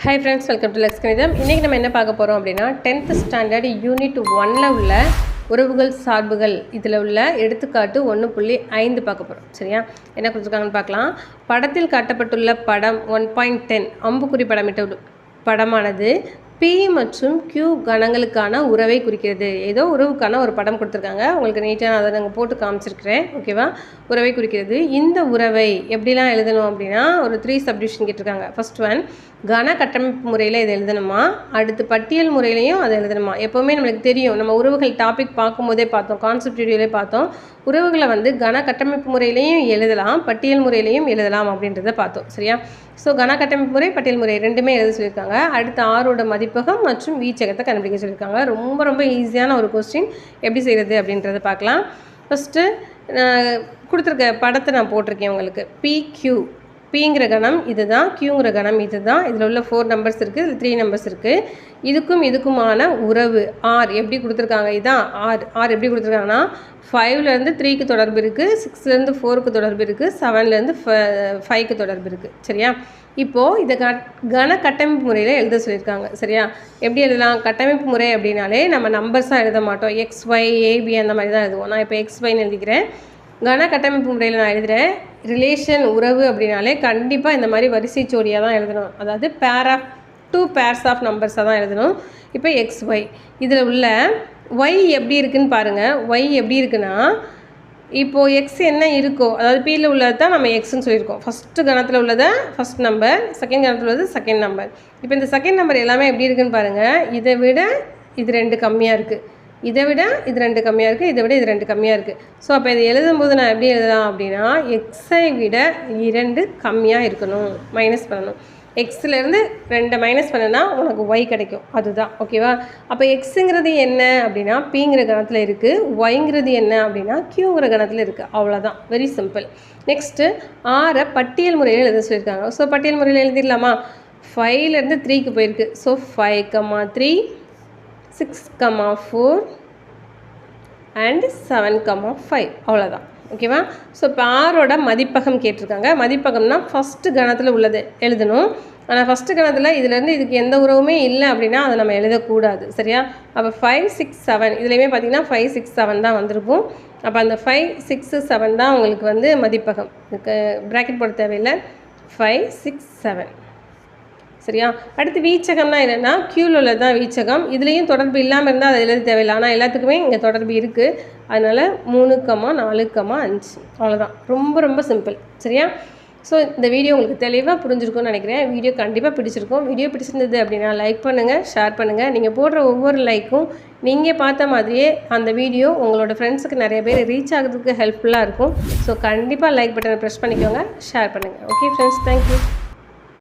Hi friends, welcome to Lex கணிதம். இன்றைக்கி நம்ம என்ன பார்க்க போகிறோம் அப்படின்னா 10th ஸ்டாண்டர்ட் யூனிட் 1ல் உள்ள உறவுகள் சார்புகள் இதில் உள்ள எடுத்துக்காட்டு 1.5 பார்க்க போகிறோம். சரியா, என்ன கொடுத்துருக்காங்கன்னு பார்க்கலாம். படத்தில் காட்டப்பட்டுள்ள படம் 1.10 அம்புக்குறி படமிட்ட படமானது P மற்றும் Q கணங்களுக்கான உறவை குறிக்கிறது. ஏதோ உறவுக்கான ஒரு படம் கொடுத்துருக்காங்க, உங்களுக்கு நீட்டாக அதை நாங்கள் போட்டு காமிச்சிருக்கிறேன். ஓகேவா, உறவை குறிக்கிறது. இந்த உறவை எப்படிலாம் எழுதணும் அப்படின்னா ஒரு 3 சப்டிவிஷன் கேட்டிருக்காங்க. ஃபர்ஸ்ட் ஒன், கன கட்டமைப்பு முறையில் இதை எழுதணுமா, அடுத்து பட்டியல் முறையிலையும் அதை எழுதணுமா. எப்போவுமே நம்மளுக்கு தெரியும், நம்ம உறவுகள் டாபிக் பார்க்கும்போதே பார்த்தோம், கான்செப்ட் வீடியோலே பார்த்தோம், உறவுகளை வந்து கன கட்டமைப்பு முறையிலையும் எழுதலாம், பட்டியல் முறையிலையும் எழுதலாம் அப்படின்றத பார்த்தோம். சரியா, ஸோ கன கட்டமைப்பு முறை பட்டியல் முறை ரெண்டுமே எழுத சொல்லியிருக்காங்க. அடுத்து ஆரோட மதிப்பகம் மற்றும் வீச்சகத்தை கண்டுபிடிக்க சொல்லியிருக்காங்க. ரொம்ப ரொம்ப ஈஸியான ஒரு கொஸ்டின், எப்படி செய்கிறது அப்படின்றத பார்க்கலாம். ஃபஸ்ட்டு கொடுத்துருக்க படத்தை நான் போட்டிருக்கேன் உங்களுக்கு. PQ, பிங்கிற கணம் இது தான், கியூங்கிற கணம் இது தான். இதில் உள்ள 4 நம்பர்ஸ் இருக்குது, இதில் 3 நம்பர்ஸ் இருக்குது. இதுக்குமான உறவு ஆர் எப்படி கொடுத்துருக்காங்க, இதுதான் ஆர் எப்படி கொடுத்துருக்காங்கன்னா 5லேருந்து 3க்கு தொடர்பு இருக்குது, 6லேருந்து 4க்கு தொடர்பு இருக்குது, 7லேருந்து 5க்கு தொடர்பு இருக்குது. சரியா, இப்போது இதை கன கட்டமைப்பு முறையில் எழுத சொல்லியிருக்காங்க. சரியா, எப்படி எழுதலாம், கட்டமைப்பு முறை அப்படின்னாலே நம்ம நம்பர்ஸாக எழுத மாட்டோம், XY AB அந்த மாதிரி தான் எழுதுவோம். நான் இப்போ XYன்னு எழுதிக்கிறேன். கன கட்டமைப்பு முறையில் நான் எழுதுகிறேன். ரிலேஷன் உறவு அப்படின்னாலே கண்டிப்பாக இந்த மாதிரி வரிசை ஜோடியாக தான் எழுதணும், அதாவது பேர் ஆஃப் 2 பேர்ஸ் ஆஃப் நம்பர்ஸாக தான் எழுதணும். இப்போ XY இதில் உள்ள Y எப்படி இருக்குதுன்னு பாருங்கள். Y எப்படி இருக்குன்னா, இப்போது X என்ன இருக்கோ, அதாவது Pயில் உள்ளது தான் நம்ம Xன்னு சொல்லியிருக்கோம். ஃபஸ்ட்டு கணத்தில் உள்ளதை ஃபஸ்ட் நம்பர், செகண்ட் கணத்தில் உள்ளது செகண்ட் நம்பர். இப்போ இந்த செகண்ட் நம்பர் எல்லாமே எப்படி இருக்குதுன்னு பாருங்கள். இதை விட இது 2 கம்மியாக இருக்குது, இதை விட இது 2 கம்மியாக இருக்குது, இதை விட இது 2 கம்மியாக இருக்குது. ஸோ அப்போ இதை எழுதும்போது நான் எப்படி எழுதலாம் அப்படின்னா, எக்ஸை விட 2 கம்மியாக இருக்கணும், மைனஸ் பண்ணணும். எக்ஸ்லேருந்து 2 மைனஸ் பண்ணனா உனக்கு ஒய் கிடைக்கும், அதுதான். ஓகேவா, அப்போ எக்ஸுங்கிறது என்ன அப்படின்னா பிங்கிற கணத்தில் இருக்குது, ஒய்ங்கிறது என்ன அப்படின்னா கியூங்கிற கணத்தில் இருக்குது. அவ்வளோதான், வெரி சிம்பிள். நெக்ஸ்ட்டு ஆரை பட்டியல் முறையில் எழுத சொல்லியிருக்காங்க. ஸோ பட்டியல் முறையில் எழுதிடலாமா. 5லேருந்து 3க்கு போயிருக்கு. ஸோ 5,3, 6,4 அண்ட் 7,5 அவ்வளோதான். ஓகேவா, ஸோ இப்போ ஆரோட மதிப்பகம் கேட்டிருக்காங்க. மதிப்பகம்னா ஃபஸ்ட்டு கணத்தில் உள்ளது எழுதணும். ஆனால் ஃபஸ்ட்டு கணத்தில் இதுலேருந்து இதுக்கு எந்த உறவுமே இல்லை அப்படின்னா அதை நம்ம எழுதக்கூடாது. சரியா, அப்போ 5, 6, 7 இதுலேயுமே பார்த்திங்கன்னா 5, 6, 7 தான் வந்திருக்கும். அப்போ அந்த 5, 6, 7 தான் உங்களுக்கு வந்து மதிப்பகம். இதுக்கு ப்ராக்கெட் போட தேவையில்லை. 5, 6, 7. சரியா, அடுத்து வீச்சகம்னா என்னென்னா கியூவில் உள்ளது தான் வீச்சகம். இதுலேயும் தொடர்பு இல்லாமல் இருந்தால் அதை எழுத தேவையில்லை, ஆனால் எல்லாத்துக்குமே இங்கே தொடர்பு இருக்குது. அதனால் 3,4,5 அவ்வளோதான். ரொம்ப ரொம்ப சிம்பிள். சரியா, ஸோ இந்த வீடியோ உங்களுக்கு தெளிவாக புரிஞ்சிருக்கும்னு நினைக்கிறேன். வீடியோ கண்டிப்பாக பிடிச்சிருக்கும். வீடியோ பிடிச்சிருந்தது அப்படின்னா லைக் பண்ணுங்கள், ஷேர் பண்ணுங்கள். நீங்கள் போடுற ஒவ்வொரு லைக்கும் நீங்கள் பார்த்த மாதிரியே அந்த வீடியோ உங்களோட ஃப்ரெண்ட்ஸுக்கு நிறைய பேர் ரீச் ஆகிறதுக்கு ஹெல்ப்ஃபுல்லாக இருக்கும். ஸோ கண்டிப்பாக லைக் பட்டனை ப்ரெஸ் பண்ணிக்கோங்க, ஷேர் பண்ணுங்கள். Okay friends, thank you.